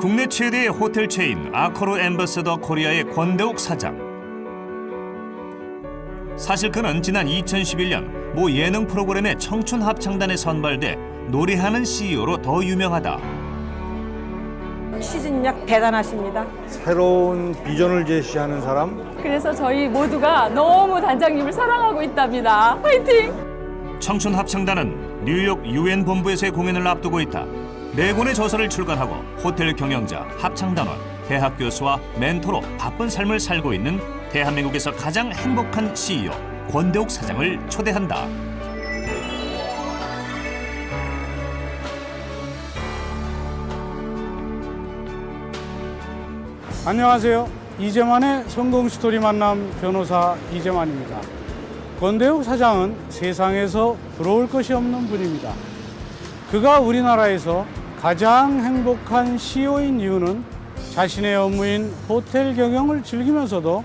국내 최대의 호텔 체인 아코르 엠버서더 코리아의 권대욱 사장. 사실 그는 지난 2011년 모 예능 프로그램의 청춘 합창단에 선발돼 노래하는 CEO로 더 유명하다. 추진력 대단하십니다. 새로운 비전을 제시하는 사람. 그래서 저희 모두가 너무 단장님을 사랑하고 있답니다. 화이팅! 청춘 합창단은 뉴욕 UN 본부에서의 공연을 앞두고 있다. 4권의 저서를 출간하고 호텔 경영자, 합창단원, 대학 교수와 멘토로 바쁜 삶을 살고 있는 대한민국에서 가장 행복한 CEO 권대욱 사장을 초대한다. 안녕하세요. 이재만의 성공 스토리 만남 변호사 이재만입니다. 권대욱 사장은 세상에서 부러울 것이 없는 분입니다. 그가 우리나라에서 가장 행복한 CEO인 이유는 자신의 업무인 호텔 경영을 즐기면서도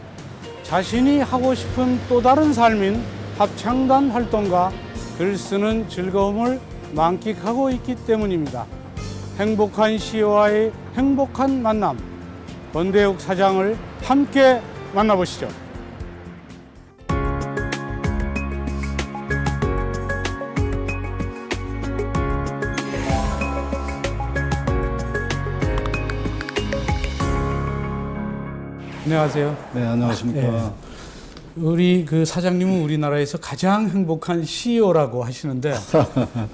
자신이 하고 싶은 또 다른 삶인 합창단 활동과 글 쓰는 즐거움을 만끽하고 있기 때문입니다. 행복한 CEO와의 행복한 만남, 권대욱 사장을 함께 만나보시죠. 안녕하세요. 네, 안녕하십니까. 우리 그 사장님은 우리나라에서 가장 행복한 CEO라고 하시는데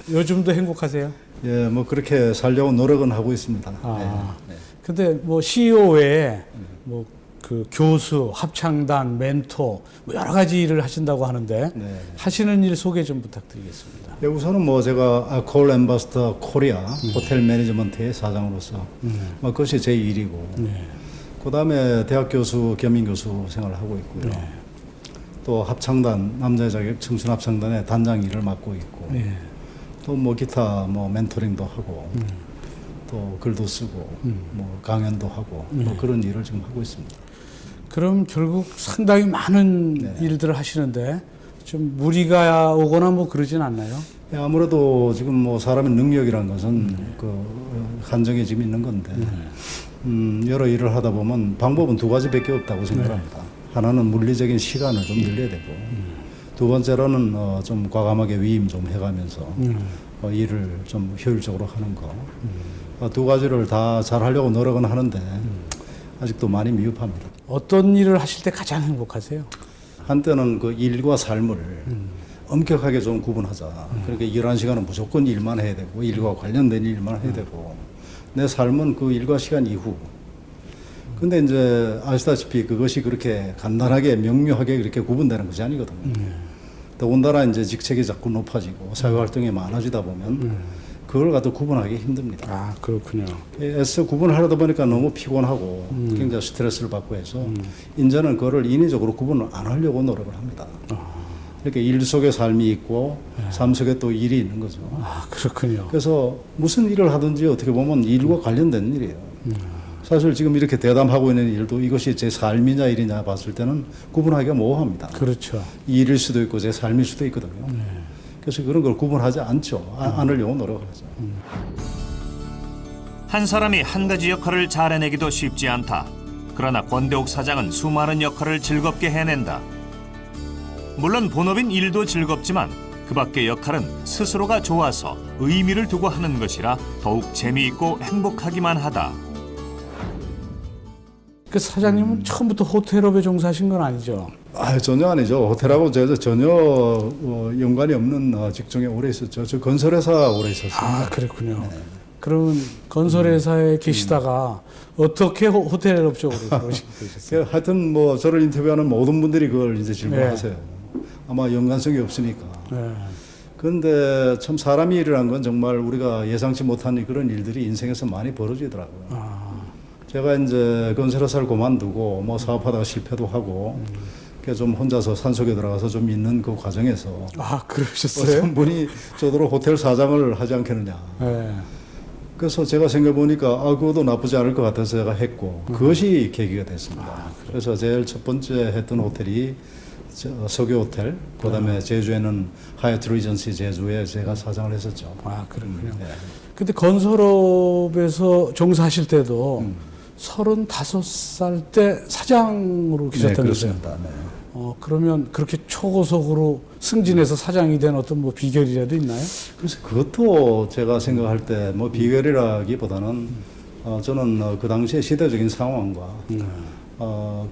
요즘도 행복하세요? 예, 뭐 그렇게 살려고 노력은 하고 있습니다. 네. 근데 뭐 CEO 외에 뭐 그 교수, 합창단, 멘토 뭐 여러 가지 일을 하신다고 하는데 네. 하시는 일 소개 좀 부탁드리겠습니다. 예, 우선은 뭐 제가 아콜 엠버서더 코리아 호텔 매니지먼트의 사장으로서 뭐 그것이 제 일이고 그다음에 대학 교수, 겸임 교수 생활을 하고 있고요. 또 합창단, 남자 자격 청춘 합창단의 단장 일을 맡고 있고 또 뭐 기타 뭐 멘토링도 하고 또 글도 쓰고 뭐 강연도 하고 뭐 그런 일을 지금 하고 있습니다. 그럼 결국 상당히 많은 일들을 하시는데 좀 무리가 오거나 뭐 그러진 않나요? 예, 아무래도 지금 뭐 사람의 능력이란 것은 그 한정이 지금 있는 건데 여러 일을 하다 보면 방법은 두 가지밖에 없다고 생각합니다. 하나는 물리적인 시간을 좀 늘려야 되고 두 번째로는 좀 과감하게 위임 좀 해가면서 일을 좀 효율적으로 하는 거. 두 가지를 다 잘 하려고 노력은 하는데 아직도 많이 미흡합니다. 어떤 일을 하실 때 가장 행복하세요? 한때는 그 일과 삶을 엄격하게 좀 구분하자. 그러니까 일하는 시간은 무조건 일만 해야 되고 일과 관련된 일만 해야 되고 내 삶은 그 일과 시간 이후. 근데 이제 아시다시피 그것이 그렇게 간단하게 명료하게 그렇게 구분되는 것이 아니거든요. 더군다나 이제 직책이 자꾸 높아지고 사회활동이 많아지다 보면 그걸 갖다 구분하기 힘듭니다. 아, 그렇군요. 애써 구분을 하다 보니까 너무 피곤하고 굉장히 스트레스를 받고 해서 이제는 그거를 인위적으로 구분을 안 하려고 노력을 합니다. 이렇게 일 속에 삶이 있고 삶 속에 또 일이 있는 거죠. 아, 그렇군요. 그래서 무슨 일을 하든지 어떻게 보면 일과 관련된 일이에요. 사실 지금 이렇게 대담하고 있는 일도 이것이 제 삶이냐 일이냐 봤을 때는 구분하기가 모호합니다. 그렇죠. 일일 수도 있고 제 삶일 수도 있거든요. 그래서 그런 걸 구분하지 않죠. 않으려고 노력을 하죠. 한 사람이 한 가지 역할을 잘 해내기도 쉽지 않다. 그러나 권대욱 사장은 수많은 역할을 즐겁게 해낸다. 물론 본업인 일도 즐겁지만 그 밖의 역할은 스스로가 좋아서 의미를 두고 하는 것이라 더욱 재미있고 행복하기만 하다. 그 사장님은 처음부터 호텔업에 종사하신 건 아니죠? 아, 전혀 아니죠. 호텔하고 전혀 연관이 없는 직종에 오래 있었죠. 저 건설회사 오래 있었어요. 아, 그랬군요. 그러면 건설회사에 계시다가 어떻게 호텔업 쪽으로 들어오시게 되셨어요? 하여튼 뭐 저를 인터뷰하는 모든 분들이 그걸 이제 질문하세요. 아마 연관성이 없으니까. 그런데 참 사람이 일이란 건 정말 우리가 예상치 못한 그런 일들이 인생에서 많이 벌어지더라고요. 제가 이제 건설회사를 그만두고 뭐 사업하다가 실패도 하고 그래서 좀 혼자서 산속에 들어가서 좀 있는 그 과정에서 아, 그러셨어요? 어떤 분이 저더러 호텔 사장을 하지 않겠느냐. 그래서 제가 생각해 보니까 그것도 나쁘지 않을 것 같아서 제가 했고 그것이 계기가 됐습니다. 그래서 제일 첫 번째 했던 호텔이 석유 호텔, 그다음에 제주에는 하얏트 리전시 제주에 제가 사장을 했었죠. 아, 그렇군요. 네. 근데 건설업에서 종사하실 때도 35살 때 사장으로 네, 계셨다면서요? 그렇습니다. 네. 그러면 그렇게 초고속으로 승진해서 사장이 된 어떤 뭐 비결이라도 있나요? 그래서 그것도 제가 생각할 때 뭐 비결이라기보다는 저는 그 당시에 시대적인 상황과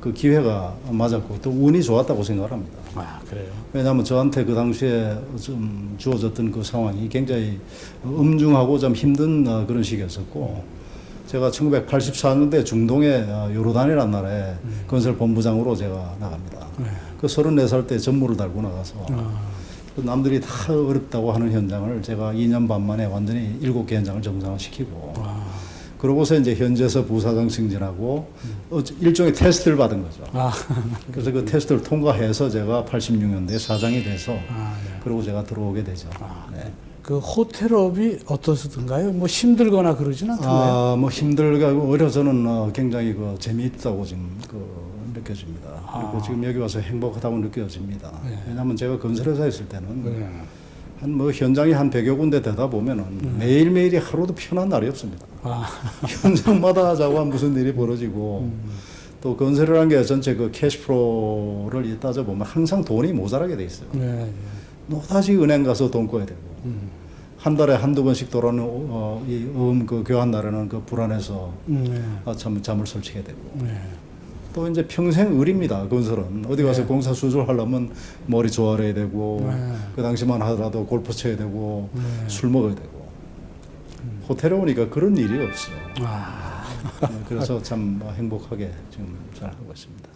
그 기회가 맞았고 또 운이 좋았다고 생각합니다. 아, 그래요? 왜냐하면 저한테 그 당시에 좀 주어졌던 그 상황이 굉장히 엄중하고 좀 힘든 그런 시기였었고 제가 1984년도에 중동의 요르단이라는 나라에 건설본부장으로 제가 나갑니다. 그 34살 때 전무를 달고 나가서 그 남들이 다 어렵다고 하는 현장을 제가 2년 반 만에 완전히 7개 현장을 정상화시키고 그러고서 이제 현재서 부사장 승진하고 일종의 테스트를 받은 거죠. 그래서 그 테스트를 통과해서 제가 86년도에 사장이 돼서 그러고 제가 들어오게 되죠. 네. 그 호텔업이 어떻든가요? 뭐 힘들거나 그러진 않던가요? 뭐 힘들고 오히려 저는 굉장히 그 재미있다고 지금 느껴집니다. 그리고 지금 여기 와서 행복하다고 느껴집니다. 왜냐하면 제가 건설회사에 있을 때는 한 뭐 현장이 한 100여 군데 되다 보면은 매일매일이 하루도 편한 날이 없습니다. 현장마다 자고 무슨 일이 벌어지고 또 건설이라는 게 전체 그 캐시플로우를 따져보면 항상 돈이 모자라게 돼 있어요. 노다지 은행 가서 돈 꺼야 되고 한 달에 한두 번씩 돌아오는 그 교환 날에는 그 불안해서 잠을 설치게 되고 또 이제 평생 을입니다. 건설은 어디 가서 공사 수주하려면 머리 조아려야 되고 그 당시만 하더라도 골프 쳐야 되고 술 먹어야 되고 호텔에 오니까 그런 일이 없어요. 그래서 참 행복하게 지금 잘 하고 있습니다.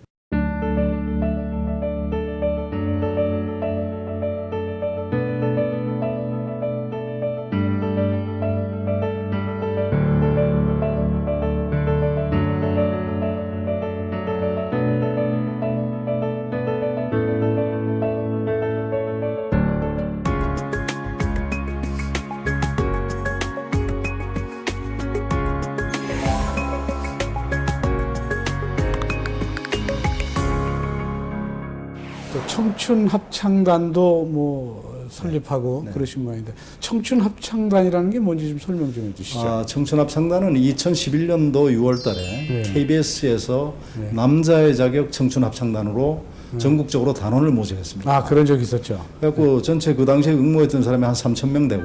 또 청춘 합창단도 뭐 설립하고 그러신 모양인데 청춘 합창단이라는 게 뭔지 좀 설명 좀 해주시죠. 청춘합창단은 2011년도 6월달에 KBS에서 남자의 자격 청춘합창단으로 전국적으로 단원을 모집했습니다. 그런 적이 있었죠. 그래갖고 전체 그 당시에 응모했던 사람이 한 3,000명 되고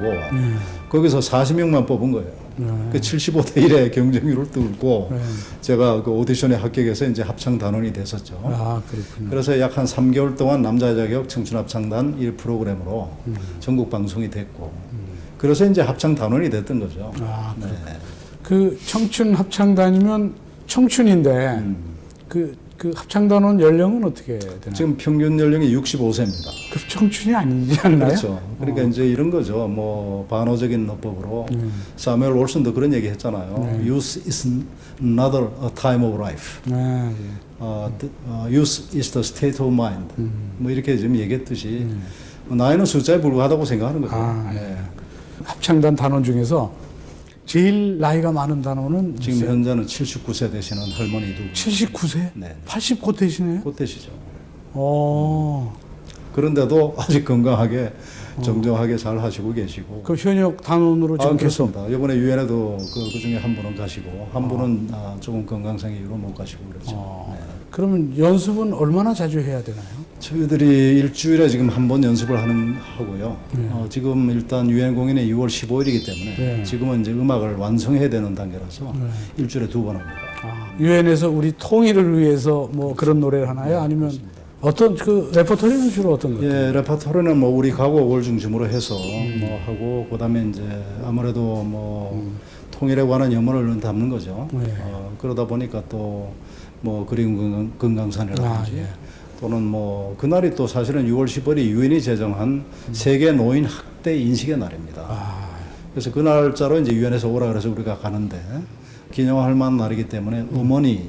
거기서 40명만 뽑은 거예요. 그 75대 1의 경쟁률을 뚫고 제가 그 오디션에 합격해서 이제 합창 단원이 됐었죠. 그렇군요. 그래서 약 한 3개월 동안 남자 자격 청춘 합창단 1 프로그램으로 전국 방송이 됐고 그래서 이제 합창 단원이 됐던 거죠. 네. 그 청춘 합창단이면 청춘인데 그 합창단원 연령은 어떻게 되나요? 지금 평균 연령이 65세입니다. 그 청춘이 아니지 않나요? 그렇죠. 그러니까 이제 이런 거죠. 뭐 반어적인 어법으로 사무엘 올슨도 그런 얘기 했잖아요. Youth is another time of life. Youth is the state of mind. 뭐 이렇게 지금 얘기했듯이 나이는 숫자에 불과하다고 생각하는 거죠. 합창단 단원 중에서 제일 나이가 많은 단원은 지금 현재는 79세 되시는 할머니 두 분. 79세? 네. 80곧 되시네요? 곧 되시죠. 그런데도 아직 건강하게 정정하게 잘 하시고 계시고. 그 현역 단원으로 지금 계속. 그렇습니다. 이번에 유엔에도 그 중에 한 분은 가시고 한 분은 조금 건강상 이유로 못 가시고 그렇죠. 네. 그러면 연습은 얼마나 자주 해야 되나요? 저희들이 일주일에 지금 한 번 연습을 하고요. 지금 일단 유엔 공연이 6월 15일이기 때문에 지금은 이제 음악을 완성해야 되는 단계라서 일주일에 2번 합니다. 유엔에서 우리 통일을 위해서 뭐 그런 노래를 하나요? 아니면 어떤 그 레퍼토리는 주로 어떤 거예요? 예, 레퍼토리는 뭐 우리 가곡을 중심으로 해서 뭐 하고 그다음에 이제 아무래도 뭐 통일에 관한 염원을 담는 거죠. 그러다 보니까 또 뭐 그리운 금강산이라든지 또는 뭐 그날이 또 사실은 6월 15일이 유엔이 제정한 세계 노인 학대 인식의 날입니다. 그래서 그 날짜로 이제 유엔에서 오라 그래서 우리가 가는데 기념할 만한 날이기 때문에 어머니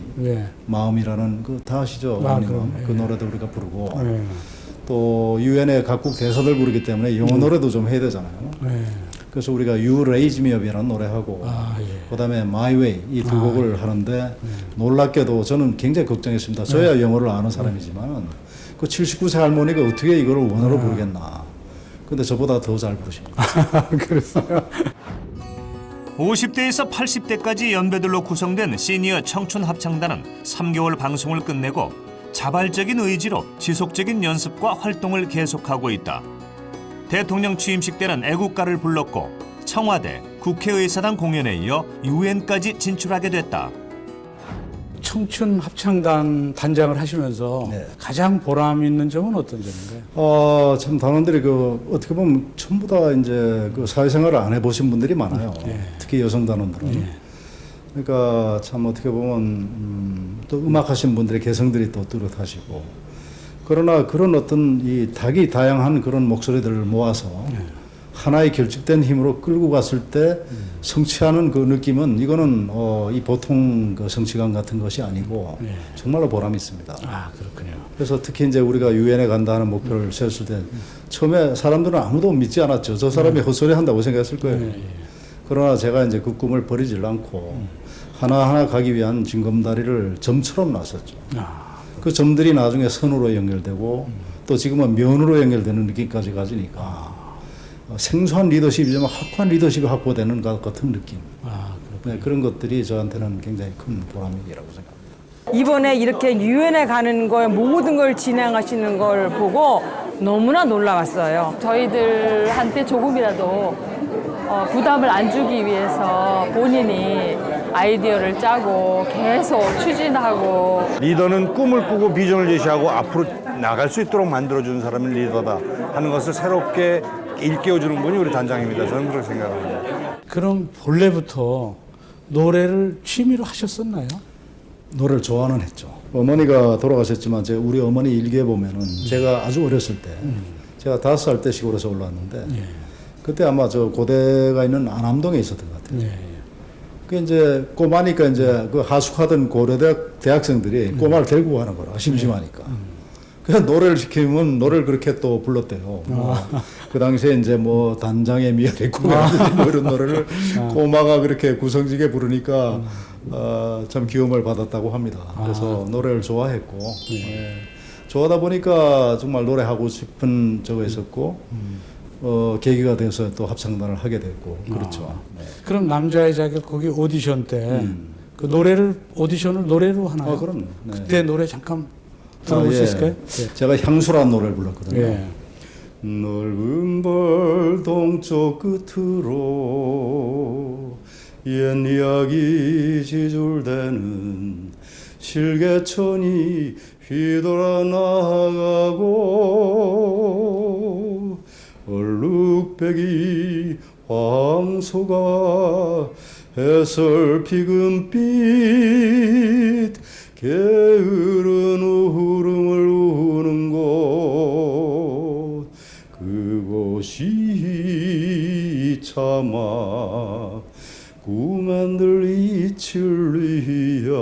마음이라는 그 다 아시죠? 그 노래도 우리가 부르고 또 유엔의 각국 대사들 부르기 때문에 영어 노래도 좀 해야 되잖아요. 그래서 우리가 You Raise Me Up이라는 노래하고 그다음에 My Way 이 두 곡을 하는데 놀랍게도 저는 굉장히 걱정했습니다. 저야 영어를 아는 사람이지만 그 79세 할머니가 어떻게 이걸 원어로 부르겠나. 근데 저보다 더 잘 부르십니다. 그랬어요. 50대에서 80대까지 연배들로 구성된 시니어 청춘 합창단은 3개월 방송을 끝내고 자발적인 의지로 지속적인 연습과 활동을 계속하고 있다. 대통령 취임식 때는 애국가를 불렀고 청와대, 국회의사당 공연에 이어 유엔까지 진출하게 됐다. 청춘 합창단 단장을 하시면서 네. 가장 보람 있는 점은 어떤 점인가요? 참 단원들이 그 어떻게 보면 전부 다 이제 그 사회생활을 안 해보신 분들이 많아요. 특히 여성 단원들은. 그러니까 참 어떻게 보면 또 음악하신 분들의 개성들이 또 뚜렷하시고 그러나 그런 어떤 이 닭이 다양한 그런 목소리들을 모아서 하나의 결집된 힘으로 끌고 갔을 때 성취하는 그 느낌은 이거는 이 보통 그 성취감 같은 것이 아니고 정말로 보람이 있습니다. 아, 그렇군요. 그래서 특히 이제 우리가 유엔에 간다 하는 목표를 세웠을 때 처음에 사람들은 아무도 믿지 않았죠. 저 사람이 헛소리 한다고 생각했을 거예요. 그러나 제가 이제 그 꿈을 버리질 않고 하나하나 가기 위한 징검다리를 점처럼 놨었죠. 그 점들이 나중에 선으로 연결되고 또 지금은 면으로 연결되는 느낌까지 가지니까 생소한 리더십이지만 확고한 리더십이 확보되는 것 같은 느낌. 네, 그런 것들이 저한테는 굉장히 큰 보람이라고 생각합니다. 이번에 이렇게 유엔에 가는 걸 모든 걸 진행하시는 걸 보고 너무나 놀라웠어요. 저희들한테 조금이라도 부담을 안 주기 위해서 본인이 아이디어를 짜고 계속 추진하고 리더는 꿈을 꾸고 비전을 제시하고 앞으로 나갈 수 있도록 만들어주는 사람이 리더다 하는 것을 새롭게 일깨워주는 분이 우리 단장입니다. 저는 그렇게 생각합니다. 그럼 본래부터 노래를 취미로 하셨었나요? 노래를 좋아는 했죠. 어머니가 돌아가셨지만 우리 어머니 일기에 보면은 제가 아주 어렸을 때 제가 5살 때 시골에서 올라왔는데 그때 아마 저 고대가 있는 안암동에 있었던 것 같아요. 그 이제 꼬마니까 이제 그 하숙하던 고려대학 대학생들이 꼬마를 데리고 가는 거라 심심하니까. 그래서 노래를 시키면 노래를 그렇게 또 불렀대요. 그 당시에 이제 뭐 단장의 미아리 꿈이라든지 뭐 이런 노래를 꼬마가 그렇게 구성지게 부르니까 참 기움을 받았다고 합니다. 그래서 노래를 좋아했고 좋아하다 보니까 정말 노래하고 싶은 저거 있었고 계기가 돼서 또 합창단을 하게 됐고 그렇죠. 그럼 남자의 자격 거기 오디션 때 그 노래를 오디션을 노래로 하나요? 그럼 네. 그때 노래 잠깐 들어볼 수 있을까요? 제가 향수라는 노래를 불렀거든요. 예. 넓은 벌 동쪽 끝으로 옛 이야기 지줄대는 실개천이 휘돌아 나가고 얼룩배기 황소가 해설 피금빛 게으른 울음을 우는 곳 그곳이 차마 꿈만들 이칠 리야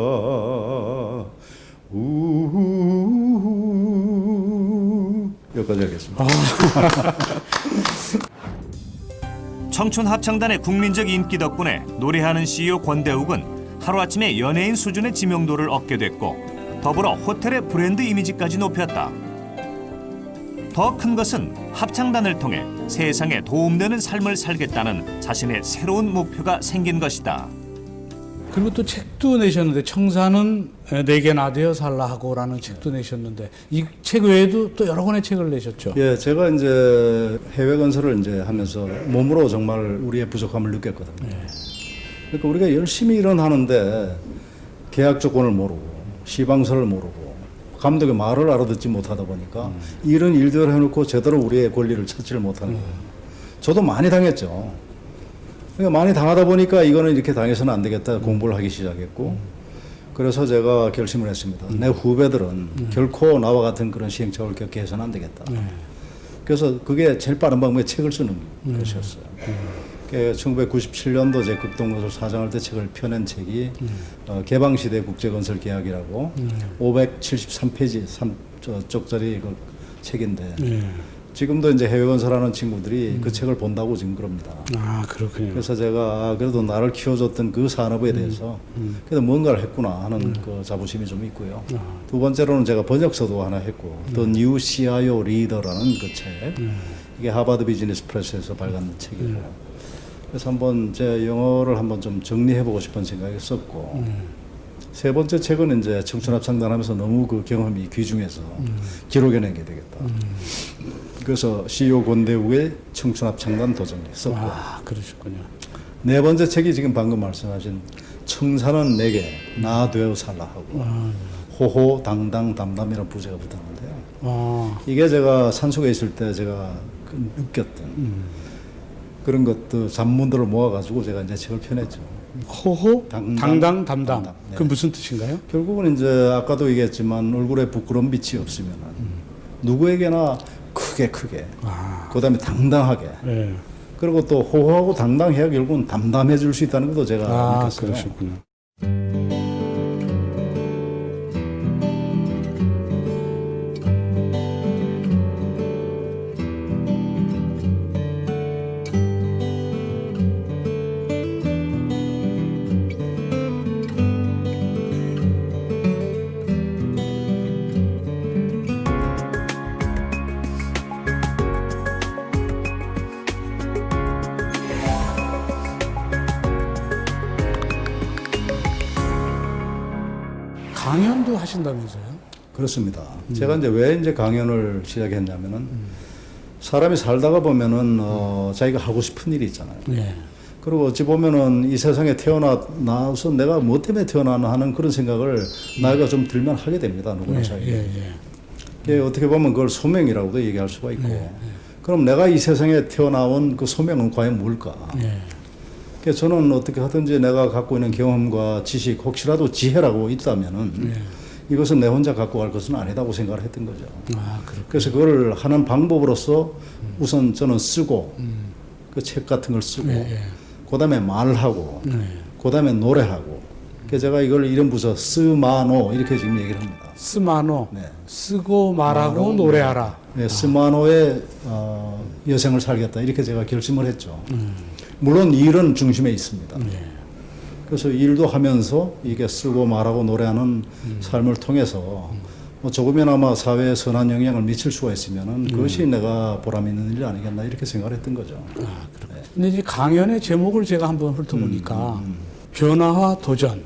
여기까지 하겠습니다. 청춘 합창단의 국민적 인기 덕분에 노래하는 CEO 권대욱은 하루아침에 연예인 수준의 지명도를 얻게 됐고 더불어 호텔의 브랜드 이미지까지 높였다. 더 큰 것은 합창단을 통해 세상에 도움되는 삶을 살겠다는 자신의 새로운 목표가 생긴 것이다. 그리고 또 책도 내셨는데 청사는 내게나 되어 살라 하고라는 책도 내셨는데 이 책 외에도 또 여러 권의 책을 내셨죠. 예, 제가 이제 해외 건설을 이제 하면서 몸으로 정말 우리의 부족함을 느꼈거든요. 그러니까 우리가 열심히 일은 하는데 계약 조건을 모르고 시방서를 모르고 감독의 말을 알아듣지 못하다 보니까 이런 일들을 해놓고 제대로 우리의 권리를 찾지를 못하는 거예요. 저도 많이 당했죠. 그러니까 많이 당하다 보니까 이거는 이렇게 당해서는 안 되겠다 공부를 하기 시작했고 그래서 제가 결심을 했습니다. 내 후배들은 결코 나와 같은 그런 시행착오를 겪게 해서는 안 되겠다. 그래서 그게 제일 빠른 방법이 책을 쓰는 것이었어요. 1997년도 제 극동건설 사장할 때 책을 펴낸 책이 개방시대 국제건설계약이라고 573페이지 3쪽짜리 그 책인데 지금도 이제 해외 건설하는 친구들이 그 책을 본다고 지금 그럽니다. 아, 그렇군요. 그래서 제가 그래도 나를 키워줬던 그 산업에 대해서 그래도 뭔가를 했구나 하는 그 자부심이 좀 있고요. 두 번째로는 제가 번역서도 하나 했고, The New CIO Leader라는 그 책, 이게 하버드 비즈니스 프레스에서 발간된 책이고, 그래서 한번 제 영어를 한번 좀 정리해보고 싶은 생각이 있었고, 세 번째 책은 이제 청춘합 상담하면서 너무 그 경험이 귀중해서 기록해내게 되겠다. 그래서 CEO 권대우의 청춘합 창단 도전을 썼고, 아, 그러셨군요. 네 번째 책이 지금 방금 말씀하신 청사는 내게 나 되어 살라 하고 호호 당당 담담이라는 부제가 붙었는데요. 이게 제가 산속에 있을 때 제가 느꼈던 그런 것들 잡문들을 모아가지고 제가 이제 책을 펴냈죠. 호호, 당당, 담담. 담담. 네. 그 무슨 뜻인가요? 결국은 이제 아까도 얘기했지만 얼굴에 부끄러운 빛이 없으면 누구에게나 크게 그다음에 당당하게 네. 그리고 또 호호하고 당당해야 결국은 담담해질 수 있다는 것도 제가 아, 느꼈어요. 그러셨군요. 강연도 하신다면서요? 그렇습니다. 제가 이제 왜 이제 강연을 시작했냐면은 사람이 살다가 보면은 자기가 하고 싶은 일이 있잖아요. 네. 그리고 어찌 보면은 이 세상에 태어나서 내가 뭐 때문에 태어나나 하는 그런 생각을 나이가 좀 들면 하게 됩니다. 누구나 자기. 예, 어떻게 보면 그걸 소명이라고도 얘기할 수가 있고. 그럼 내가 이 세상에 태어나온 그 소명은 과연 뭘까? 그래서 저는 어떻게 하든지 내가 갖고 있는 경험과 지식, 혹시라도 지혜라고 있다면은 이것은 내 혼자 갖고 갈 것은 아니다고 생각을 했던 거죠. 아, 그래서 그걸 하는 방법으로서 우선 저는 쓰고 그 책 같은 걸 쓰고 그다음에 말하고 그다음에 노래하고 그래서 제가 이걸 이름 붙여 스마노 이렇게 지금 얘기를 합니다. 스마노. 네. 쓰고 말하고 노래하라. 네, 스마노의 여생을 살겠다 이렇게 제가 결심을 했죠. 물론 일은 중심에 있습니다. 그래서 일도 하면서 이게 쓰고 말하고 노래하는 삶을 통해서 뭐 조금이나마 사회에 선한 영향을 미칠 수가 있으면은 그것이 내가 보람 있는 일 아니겠나 이렇게 생각을 했던 거죠. 아, 그렇군요. 근데 이제 강연의 제목을 제가 한번 훑어보니까 변화와 도전,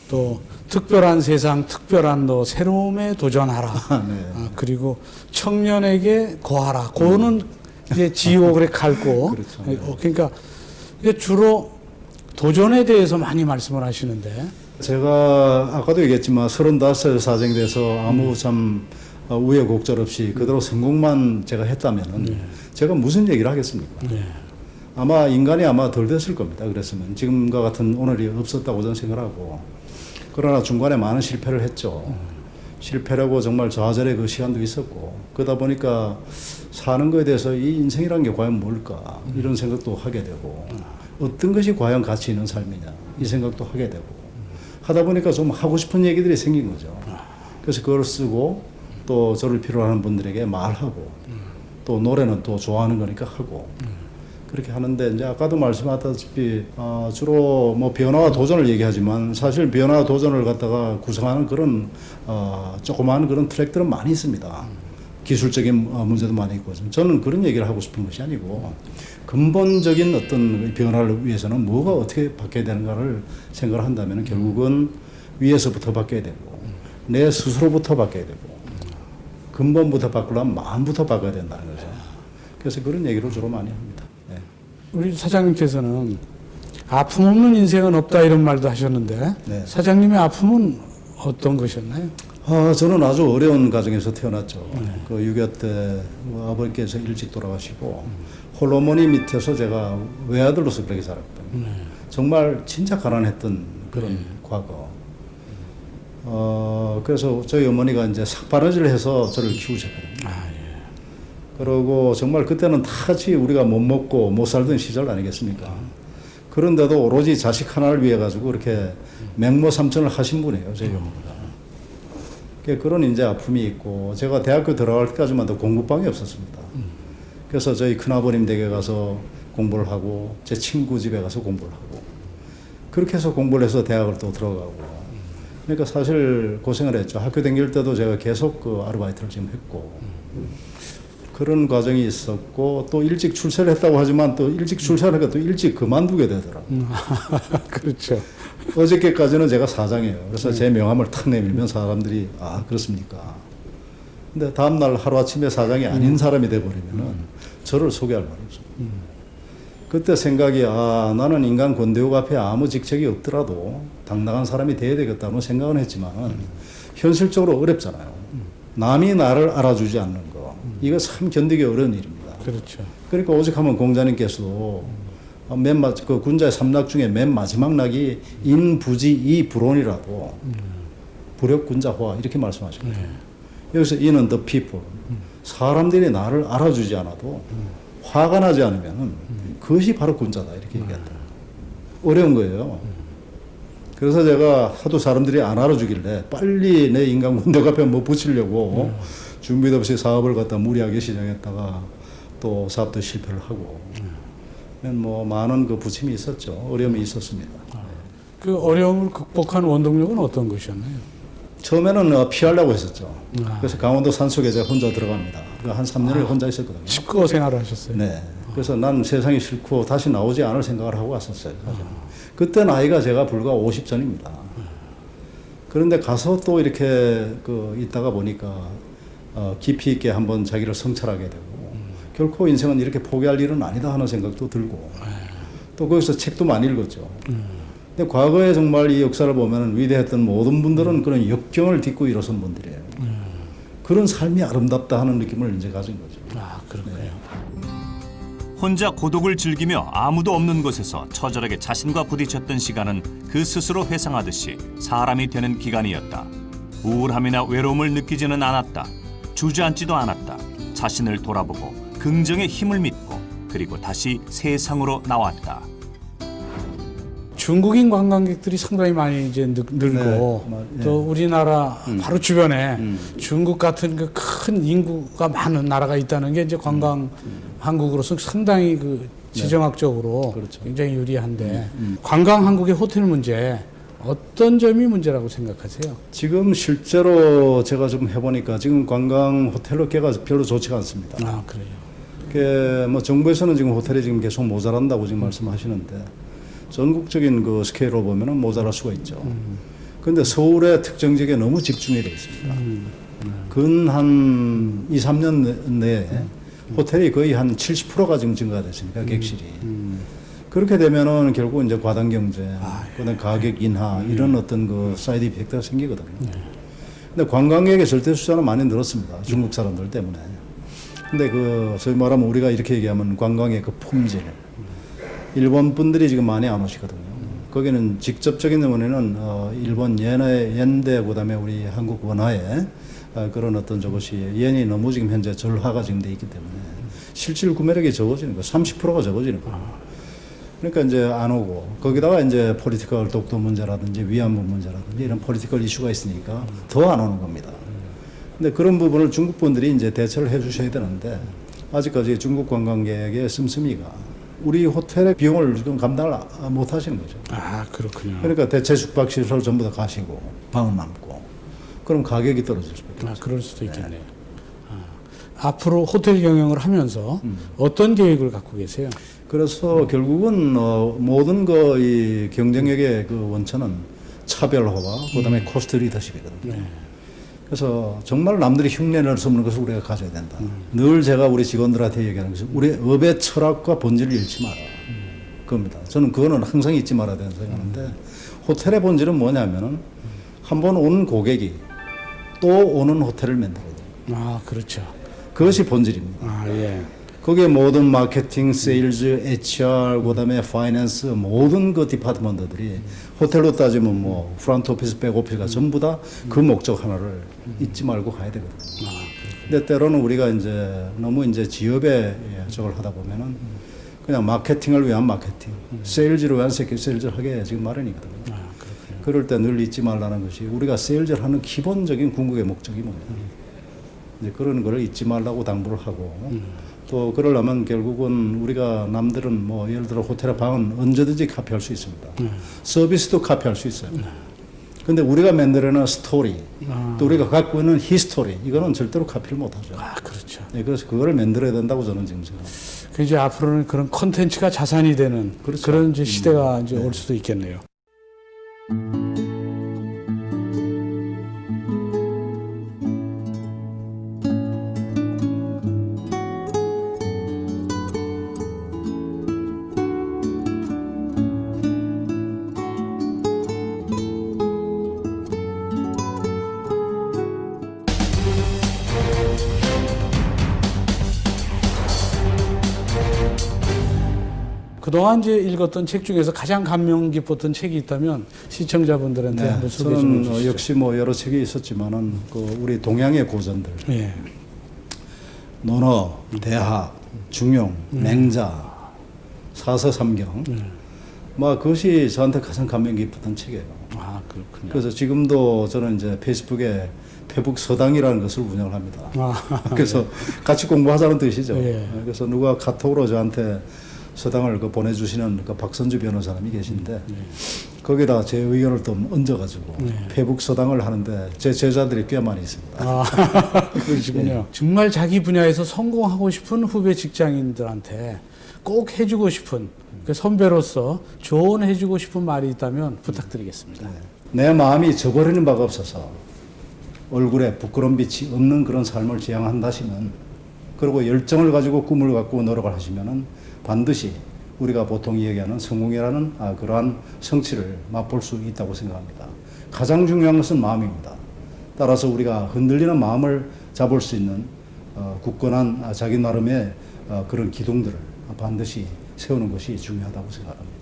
또 특별한 세상, 특별한 너 새로움에 도전하라. 네. 그리고 청년에게 고하라. 고는 이제 지옥을 갈고. 그렇죠. 그러니까 이게 주로 도전에 대해서 많이 말씀을 하시는데. 제가 아까도 얘기했지만 35살 사정이 돼서 아무 참 우여곡절 없이 그대로 성공만 제가 했다면은 제가 무슨 얘기를 하겠습니까? 아마 인간이 아마 덜 됐을 겁니다. 그랬으면 지금과 같은 오늘이 없었다고 저는 생각하고 그러나 중간에 많은 실패를 했죠. 실패라고 정말 좌절의 그 시간도 있었고 그러다 보니까 사는 거에 대해서 이 인생이란 게 과연 뭘까 이런 생각도 하게 되고 어떤 것이 과연 가치 있는 삶이냐 이 생각도 하게 되고 하다 보니까 좀 하고 싶은 얘기들이 생긴 거죠. 그래서 그걸 쓰고 또 저를 필요로 하는 분들에게 말하고 또 노래는 또 좋아하는 거니까 하고 그렇게 하는데 이제 아까도 말씀하셨다시피 주로 뭐 변화와 도전을 얘기하지만 사실 변화와 도전을 갖다가 구성하는 그런 조그마한 그런 트랙들은 많이 있습니다. 기술적인 문제도 많이 있고 저는 그런 얘기를 하고 싶은 것이 아니고 근본적인 어떤 변화를 위해서는 뭐가 어떻게 바뀌어야 되는가를 생각을 한다면 결국은 위에서부터 바뀌어야 되고 내 스스로부터 바뀌어야 되고 근본부터 바꾸려면 마음부터 바꿔야 된다는 거죠. 그래서 그런 얘기를 주로 많이 합니다. 네. 우리 사장님께서는 아픔 없는 인생은 없다 이런 말도 하셨는데 네. 사장님의 아픔은 어떤 것이었나요? 저는 아주 어려운 가정에서 태어났죠. 그 6.25 때 아버지께서 일찍 돌아가시고 홀어머니 밑에서 제가 외아들로서 그렇게 자랐거든요. 정말 진짜 가난했던 그런 과거. 그래서 저희 어머니가 이제 삭바느질을 해서 저를 키우셨거든요. 그러고 정말 그때는 다 같이 우리가 못 먹고 못 살던 시절 아니겠습니까? 그런데도 오로지 자식 하나를 위해 가지고 이렇게 맹모삼천을 하신 분이에요, 저희 어머니가. 그런 이제 아픔이 있고 제가 대학교 들어갈 때까지만 도 공부방이 없었습니다. 그래서 저희 큰아버님 댁에 가서 공부를 하고 제 친구 집에 가서 공부를 하고 그렇게 해서 공부를 해서 대학을 또 들어가고 그러니까 사실 고생을 했죠. 학교 다닐 때도 제가 계속 그 아르바이트를 지금 했고 그런 과정이 있었고 또 일찍 출세를 했다고 하지만 또 일찍 출세하니까 또 일찍 그만두게 되더라고요. 그렇죠. 어저께까지는 제가 사장이에요. 그래서 제 명함을 탁 내밀면 사람들이 아 그렇습니까? 근데 다음날 하루아침에 사장이 아닌 사람이 돼버리면은 저를 소개할 말이 없어요. 그때 생각이 아 나는 인간 권대욱 앞에 아무 직책이 없더라도 당당한 사람이 돼야 되겠다는 생각은 했지만 현실적으로 어렵잖아요. 남이 나를 알아주지 않는 거 이거 참 견디기 어려운 일입니다. 그렇죠. 그러니까 오직하면 공자님께서도 그 군자의 삼락 중에 맨 마지막 낙이 인부지 이불온이라도 부력군자화 이렇게 말씀하셨거든요. 여기서 인은 the people 사람들이 나를 알아주지 않아도 화가 나지 않으면 그것이 바로 군자다 이렇게 얘기했다. 어려운 거예요. 그래서 제가 하도 사람들이 안 알아주길래 빨리 내 인간 군대 앞에 뭐 붙이려고 준비도 없이 사업을 갖다 무리하게 시작했다가 또 사업도 실패를 하고 뭐 많은 그 부침이 있었죠. 어려움이 있었습니다. 그 어려움을 극복한 원동력은 어떤 것이었나요? 처음에는 피하려고 했었죠. 그래서 강원도 산속에 제가 혼자 들어갑니다. 한 3년을 혼자 있었거든요. 집거 생활을 하셨어요? 네. 그래서 난 세상이 싫고 다시 나오지 않을 생각을 하고 왔었어요. 사실. 그때 나이가 제가 불과 50전입니다. 그런데 가서 또 이렇게 있다가 보니까 깊이 있게 한번 자기를 성찰하게 되고 결코 인생은 이렇게 포기할 일은 아니다 하는 생각도 들고 또 거기서 책도 많이 읽었죠. 근데 과거에 정말 이 역사를 보면 위대했던 모든 분들은 그런 역경을 딛고 일어선 분들이에요. 그런 삶이 아름답다 하는 느낌을 이제 가진 거죠. 아, 그렇군요. 혼자 고독을 즐기며 아무도 없는 곳에서 처절하게 자신과 부딪혔던 시간은 그 스스로 회상하듯이 사람이 되는 기간이었다. 우울함이나 외로움을 느끼지는 않았다. 주저앉지도 않았다. 자신을 돌아보고 긍정의 힘을 믿고 그리고 다시 세상으로 나왔다. 중국인 관광객들이 상당히 많이 이제 늘고 네. 또 우리나라 바로 주변에 중국 같은 그 큰 인구가 많은 나라가 있다는 게 이제 관광 한국으로서 상당히 그 지정학적으로 그렇죠. 굉장히 유리한데 관광 한국의 호텔 문제 어떤 점이 문제라고 생각하세요? 지금 실제로 제가 좀 해보니까 지금 관광 호텔 업계가 별로 좋지가 않습니다. 아, 그래요. 뭐 정부에서는 지금 호텔이 지금 계속 모자란다고 지금 말씀하시는데 전국적인 그 스케일로 보면은 모자랄 수가 있죠. 그런데 서울의 특정 지역에 너무 집중이 되어 있습니다. 근 한 2, 3년 내에 호텔이 거의 한 70%가 지금 증가됐으니까 객실이. 그렇게 되면은 결국 이제 과당 경제, 그다음 가격 인하 이런 어떤 그 사이드 이펙트가 생기거든요. 근데 관광객의 절대 숫자는 많이 늘었습니다. 중국 사람들 때문에. 근데 소위 말하면 우리가 이렇게 얘기하면 관광의 그 품질. 일본 분들이 지금 많이 안 오시거든요. 거기는 직접적인 원인은 일본 연대 그다음에 우리 한국 원화의 그런 어떤 저것이 yen이 너무 지금 현재 절하가 지금 돼 있기 때문에 실질 구매력이 적어지는 거, 30%가 적어지는 거. 그러니까 이제 안 오고 거기다가 이제 포리티컬 독도 문제라든지 위안부 문제라든지 이런 포리티컬 이슈가 있으니까 더 안 오는 겁니다. 근데 그런 부분을 중국 분들이 이제 대처를 해주셔야 되는데 아직까지 중국 관광객의 씀씀이가 우리 호텔의 비용을 지금 감당을 못 하시는 거죠. 아, 그렇군요. 그러니까 대체 숙박시설 전부 다 가시고 방은 남고 그럼 가격이 떨어질 수밖에 아, 없죠. 그럴 수도 있겠네요. 앞으로 호텔 경영을 하면서 어떤 계획을 갖고 계세요? 그래서 결국은 모든 이 경쟁력의 그 원천은 차별화와 그다음에 코스트 리더십이거든요. 네. 그래서 정말 남들이 흉내낼 수 없는 것을 우리가 가져야 된다. 늘 제가 우리 직원들한테 얘기하는 것은 우리 업의 철학과 본질을 잃지 마라. 그겁니다. 저는 그거는 항상 잊지 말아야 된다고 생각하는데 호텔의 본질은 뭐냐면은 한 번 오는 고객이 또 오는 호텔을 만들어야 돼요. 아, 그렇죠. 그것이 본질입니다. 아, 예. 거기에 모든 마케팅, 세일즈, HR, 그다음에 파이낸스 모든 그 디파트먼트들이 호텔로 따지면 뭐 프런트 오피스, 백 오피스가 전부 다 그 목적 하나를 잊지 말고 가야 되거든요. 근데 때로는 우리가 이제 너무 이제 지업에 저걸 하다 보면은 그냥 마케팅을 위한 마케팅, 세일즈를 위한 세일즈를 하게 지금 마련이거든요. 그럴 때 늘 잊지 말라는 것이 우리가 세일즈를 하는 기본적인 궁극의 목적이 뭐냐. 이제 그런 걸 잊지 말라고 당부를 하고 또 그러려면 결국은 우리가 남들은 뭐 예를 들어 호텔의 방은 언제든지 카피할 수 있습니다. 서비스도 카피할 수 있어요. 근데 우리가 만들어낸 스토리, 또 우리가 갖고 있는 히스토리, 이거는 절대로 카피를 못하죠. 그렇죠. 네, 그래서 그거를 만들어야 된다고 저는 지금 생각합니다. 그 이제 앞으로는 그런 콘텐츠가 자산이 되는 그렇죠. 그런 이제 시대가 이제 올 수도 있겠네요. 그동안 이제 읽었던 책 중에서 가장 감명 깊었던 책이 있다면 시청자분들한테 네, 한번 소개 좀 저는 해주시죠. 역시 뭐 여러 책이 있었지만은 그 우리 동양의 고전들, 예. 논어, 대학, 중용, 맹자, 사서삼경, 뭐 그것이 저한테 가장 감명 깊었던 책이에요. 아, 그렇군요. 그래서 지금도 저는 이제 페이스북에 페북 서당이라는 것을 운영을 합니다. 그래서 같이 공부하자는 뜻이죠. 예. 그래서 누가 카톡으로 저한테 서당을 그 보내주시는 그 박선주 변호사님이 계신데 거기다 제 의견을 또 얹어가지고 페북 서당을 하는데 제 제자들이 꽤 많이 있습니다. 아, 그러시군요. 정말 자기 분야에서 성공하고 싶은 후배 직장인들한테 꼭 해주고 싶은 그 선배로서 조언해주고 싶은 말이 있다면 부탁드리겠습니다. 내 마음이 저버리는 바가 없어서 얼굴에 부끄러운 빛이 없는 그런 삶을 지향한다시면, 그리고 열정을 가지고 꿈을 갖고 노력을 하시면은 반드시 우리가 보통 이야기하는 성공이라는 그러한 성취를 맛볼 수 있다고 생각합니다. 가장 중요한 것은 마음입니다. 따라서 우리가 흔들리는 마음을 잡을 수 있는 굳건한 자기 나름의 그런 기둥들을 반드시 세우는 것이 중요하다고 생각합니다.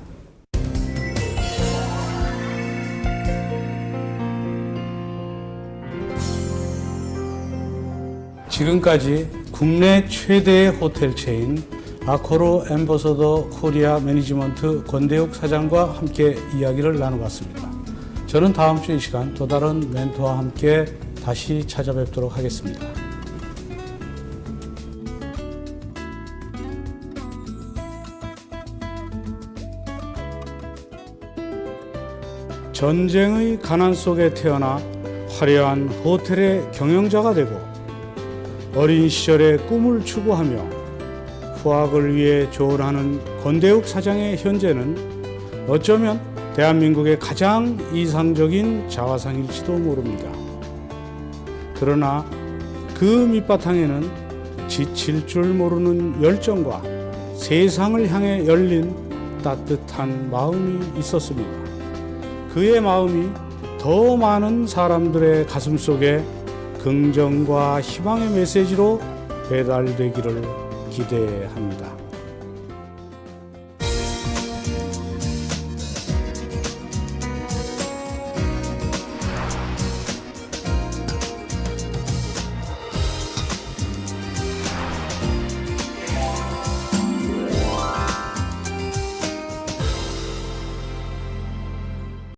지금까지 국내 최대의 호텔 체인 아코르 엠버서더 코리아 매니지먼트 권대욱 사장과 함께 이야기를 나눠봤습니다. 저는 다음 주 이 시간 또 다른 멘토와 함께 다시 찾아뵙도록 하겠습니다. 전쟁의 가난 속에 태어나 화려한 호텔의 경영자가 되고 어린 시절의 꿈을 추구하며 후학을 위해 조언하는 권대욱 사장의 현재는 어쩌면 대한민국의 가장 이상적인 자화상일지도 모릅니다. 그러나 그 밑바탕에는 지칠 줄 모르는 열정과 세상을 향해 열린 따뜻한 마음이 있었습니다. 그의 마음이 더 많은 사람들의 가슴 속에 긍정과 희망의 메시지로 배달되기를 기대합니다.